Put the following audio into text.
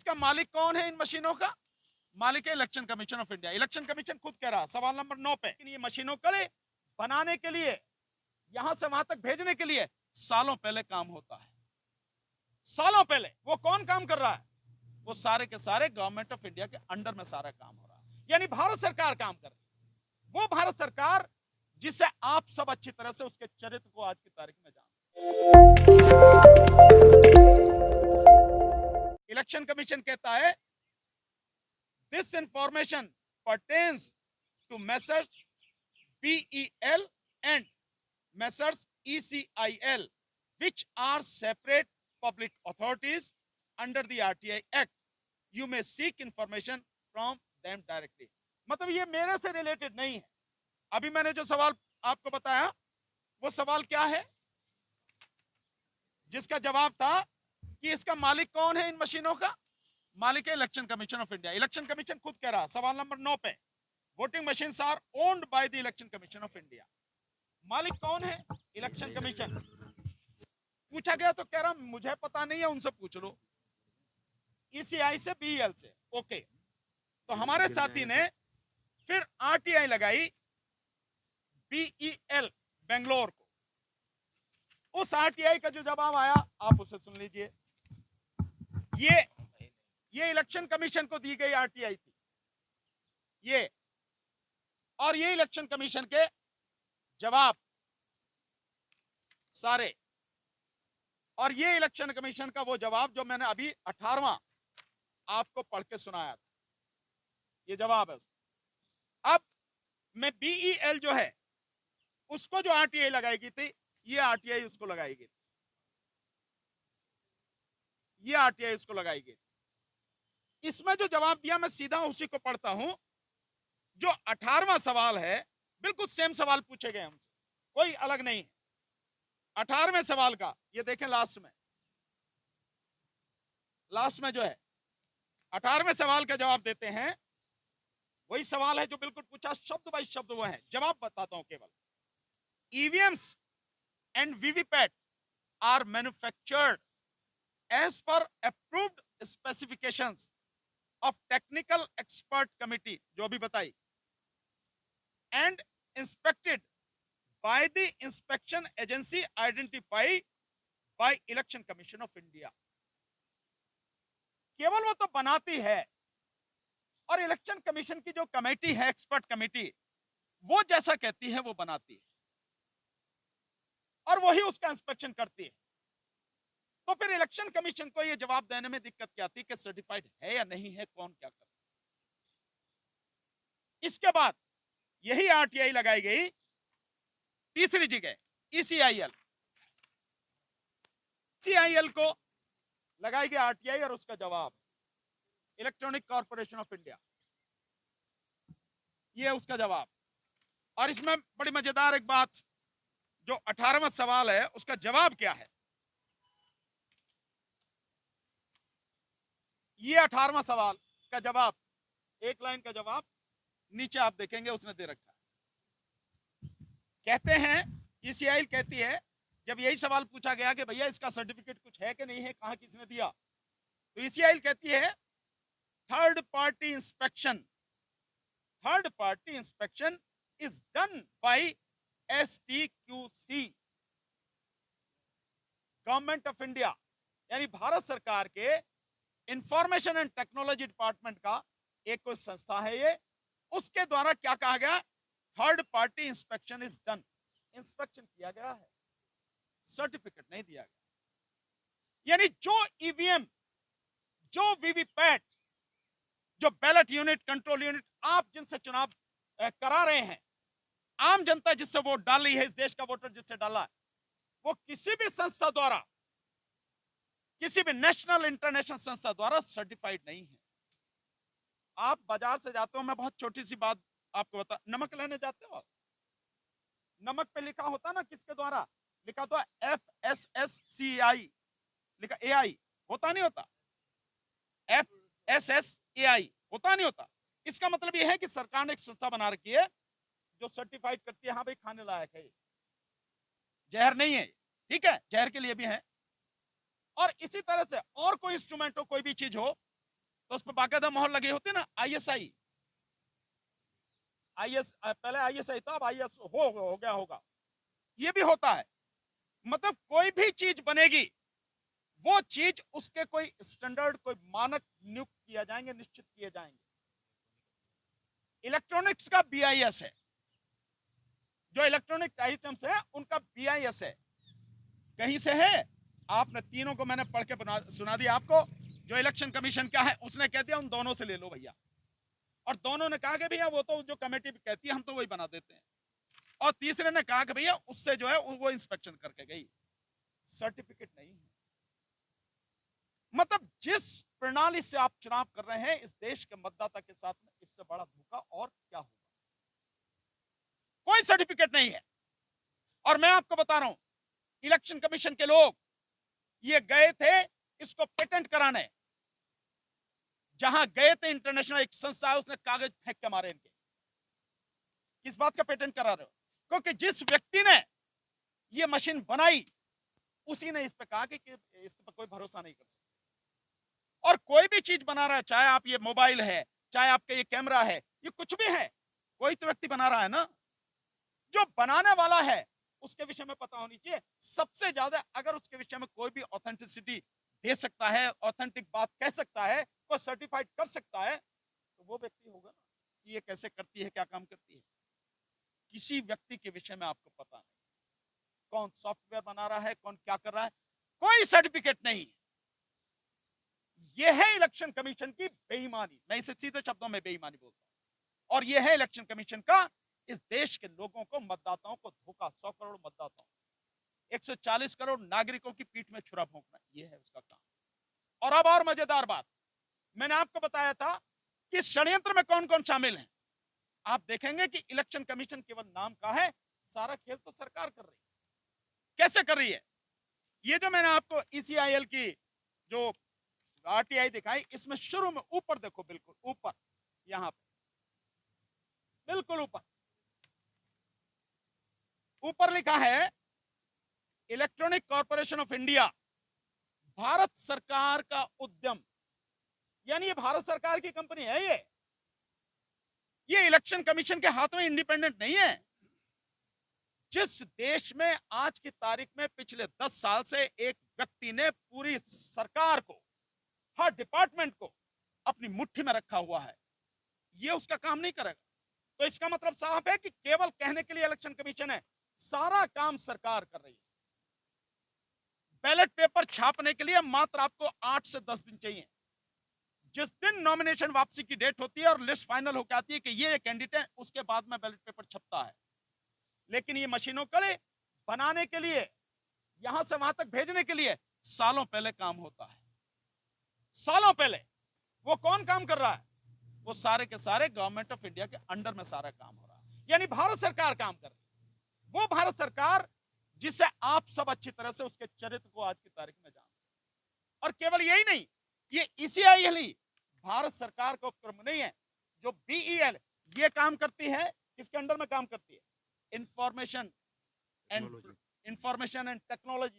इसका मालिक कौन है इन मशीनों का? मालिक है election commission of India. Election commission खुद कह रहा सवाल नंबर 9 पे, ये मशीनों को बनाने के लिए, यहां से वहां तक भेजने के लिए सालों पहले काम होता है। सालों पहले वो कौन काम कर रहा है? वो सारे के सारे गवर्नमेंट ऑफ इंडिया के अंडर में सारा काम हो रहा है, यानी भारत सरकार काम कर रही है। वो भारत सरकार जिसे आप सब अच्छी तरह से उसके चरित्र को आज की तारीख में जानते हैं। इलेक्शन कमीशन कहता है this information pertains to messrs BEL and Messrs ECIL, which are separate public authorities under the RTI Act. You may seek information from them directly. मतलब ये मेरे से रिलेटेड नहीं है। अभी मैंने जो सवाल आपको बताया वो सवाल क्या है, जिसका जवाब था कि इसका मालिक कौन है इन मशीनों का? मालिक है election commission of India. Election commission खुद कह रहा सवाल नंबर 9 पे, voting machines are owned by the election commission of India. मालिक कौन है? Election commission. पूछा गया तो कह रहा मुझे पता नहीं है, उनसे पूछ लो, ECI से BEL से। ओके, तो हमारे साथी ने फिर RTI लगाई BEL बेंगलोर को। उस RTI का जो जवाब आया आप उसे सुन लीजिए। ये इलेक्शन कमीशन को दी गई RTI थी ये, और ये इलेक्शन कमीशन के जवाब सारे, और ये इलेक्शन कमीशन का वो जवाब जो मैंने अभी 18वां आपको पढ़ के सुनाया था, ये जवाब है। अब मैं BEL जो है उसको जो RTI लगाएगी थी, ये RTI उसको लगाएगी, ये RTI उसको लगाएगी। इसमें जो जवाब दिया मैं सीधा उसी को पढ़ता हूं। जो 18वां सवाल है बिल्कुल सेम सवाल पूछे गए हमसे, कोई अलग नहीं है। 18वें सवाल का ये देखें लास्ट में जो है 18वें सवाल का जवाब देते हैं, वही सवाल है जो बिल्कुल पूछा, शब्द बाय शब्द वो है। जवाब बताता हूं केवल। EVMs and VVPAT are manufactured as per approved specifications of technical expert committee, जो अभी बताई, and inspected by the inspection agency identified by Election Commission of India। केवल वो तो बनाती है, और इलेक्शन कमीशन की जो कमेटी है, एक्सपर्ट कमेटी, वो जैसा कहती है वो बनाती है, और वही उसका इंस्पेक्शन करती है। तो फिर इलेक्शन कमीशन को ये जवाब देने में दिक्कत क्या थी कि सर्टिफाइड है या नहीं है, कौन क्या करता। इसके बाद यही RTI लगाई गई तीसरी जगह, ECIL को लगाई गई RTI, और उसका जवाब इलेक्ट्रॉनिक कॉर्पोरेशन ऑफ इंडिया, ये उसका जवाब। और इसमें बड़ी मजेदार एक बात, जो 18वां सवाल है उसका जवाब क्या है, ये 18वां सवाल का जवाब, एक लाइन का जवाब नीचे आप देखेंगे उसने दे रखा है। कहते हैं ECIL कहती है, जब यही सवाल पूछा गया कि भैया इसका सर्टिफिकेट कुछ है कि नहीं है, कहां किसने दिया, तो ECIL कहती है third party inspection is done by STQC, government of India, यानी भारत सरकार के इंफॉर्मेशन एंड टेक्नोलॉजी डिपार्टमेंट का एक कोई संस्था है ये, उसके द्वारा क्या कहा गया, third party inspection is done, inspection किया गया है, सर्टिफिकेट नहीं दिया गया। यानी जो EVM, जो VVPAT, जो बैलेट यूनिट, कंट्रोल यूनिट, आप जिनसे चुनाव करा रहे हैं, आम जनता जिससे वोट डाल रही है, इस देश का वोटर जिससे डाला है, वो किसी भी संस्था द्वारा, किसी भी नेशनल इंटरनेशनल संस्था द्वारा सर्टिफाइड नहीं है। आप बाजार से जाते हो, मैं बहुत छोटी सी बात आपको बता, नमक लेने जाते हो, नमक पे लिखा होता ना किसके द्वारा, लिखा होता FSSCI, लिखा AI, होता नहीं होता, FSSAI होता नहीं होता। इसका मतलब यह है कि सरकार ने एक संस्था बना रखी है जो सर्टिफाइड करती है, हाँ भाई खाने लायक है, जहर नहीं है, ठीक है, जहर के लिए भी है। और इसी तरह से और कोई इंस्ट्रूमेंट हो, कोई भी चीज हो, तो उस पर बाकायदा मोहर लगी होती ना, ISI, पहले ISI था, अब IS हो गया होगा। ये भी होता है। मतलब कोई भी चीज बनेगी, वो चीज उसके कोई स्टैंडर्ड, कोई मानक नियुक्त किया जाएंगे, निश्चित किए जाएंगे। इलेक्ट्रॉनिक्स का BIS है, जो इलेक्ट्रॉनिक आइटम्स है उनका BIS है। कहीं से है? आपने तीनों को मैंने पढ़ के सुना दिया आपको। जो इलेक्शन कमीशन क्या है उसने कह दिया उन दोनों से ले लो भैया, और दोनों ने कहा कि भैया वो तो जो कमेटी कहती है हम तो वही बना देते हैं, और तीसरे ने कहा कि भैया उससे जो है वो इंस्पेक्शन करके गई, सर्टिफिकेट नहीं है। मतलब जिस प्रणाली से आप चुनाव कर रहे हैं इस देश के मतदाता के साथ में, इससे बड़ा धोखा और क्या होगा? कोई सर्टिफिकेट नहीं है। और मैं आपको बता रहा हूं, इलेक्शन कमीशन के लोग ये गए थे इसको पेटेंट कराने, जहां गए थे इंटरनेशनल एक संस्था है उसने कागज फेंक के मारे इनके। किस बात का पेटेंट करा रहे हो? क्योंकि जिस व्यक्ति ने ये मशीन बनाई उसी ने इस पे कहा कि इस पर कोई भरोसा नहीं कर सकता। और कोई भी चीज बना रहा है, चाहे आप ये मोबाइल है, चाहे आपका ये कैमरा है, ये कुछ भी है, कोई तो व्यक्ति बना रहा है ना। जो बनाने वाला है उसके विषय में पता होनी चाहिए। सबसे ज्यादा अगर उसके विषय में कोई भी ऑथेंटिसिटी दे सकता है, ऑथेंटिक बात कह सकता है, को सर्टिफाइड कर सकता है, तो वो व्यक्ति होगा ना कि ये कैसे करती है, क्या काम करती है। किसी व्यक्ति के विषय में आपको पता नहीं, कौन सॉफ्टवेयर बना रहा है, कौन क्या कर रहा है, कोई सर्टिफिकेट नहीं। यह है इलेक्शन कमीशन की बेईमानी। मैं इसे सीधे शब्दों में बेईमानी बोलता हूं। और यह है इलेक्शन कमीशन का इस देश के लोगों को, मतदाताओं को धोखा। 100 करोड़ मतदाताओं, 140 करोड़ नागरिकों की पीठ में छुरा भोंकना, यह है उसका काम। और अब और मजेदार बात, मैंने आपको बताया था कि षड्यंत्र में कौन कौन शामिल है। आप देखेंगे कि इलेक्शन कमीशन केवल नाम का है, सारा खेल तो सरकार कर रही है। कैसे कर रही है? ये जो मैंने आपको ECIL की जो RTI दिखाई, इसमें शुरू में ऊपर देखो, बिल्कुल ऊपर, यहां पे बिल्कुल ऊपर लिखा है electronic corporation of India, Bharat सरकार का उद्यम। यानी ये भारत सरकार की कंपनी है। ये इलेक्शन कमीशन के हाथ में इंडिपेंडेंट नहीं है। जिस देश में आज की तारीख में पिछले 10 साल से एक व्यक्ति ने पूरी सरकार को, हर डिपार्टमेंट को अपनी मुट्ठी में रखा हुआ है, ये उसका काम नहीं करेगा। तो इसका मतलब साफ है कि केवल कहने के लिए इलेक्शन कमीशन है, सारा काम सरकार कर रही है। बैलेट पेपर छापने के लिए मात्र आपको 8 से 10 दिन चाहिए। जिस दिन नॉमिनेशन वापसी की डेट होती है और लिस्ट फाइनल होकर आती है कि ये कैंडिडेट, उसके बाद में बैलेट पेपर छपता है। लेकिन ये मशीनों को बनाने के लिए, यहां से वहां तक भेजने के लिए सालों पहले काम होता है। सालों पहले। वो कौन काम कर रहा है? वो सारे के सारे गवर्नमेंट ऑफ इंडिया के अंडर में सारा काम हो रहा है, यानी भारत सरकार काम कर रही है। वो भारत सरकार जिसे आप सब अच्छी तरह से उसके चरित्र को आज की तारीख में जानते हैं। और केवल यही नहीं, ये ECIL ही भारत सरकार का उपक्रम नहीं है। जो BEL ये काम करती है, किसके अंडर में काम करती है? Information and technology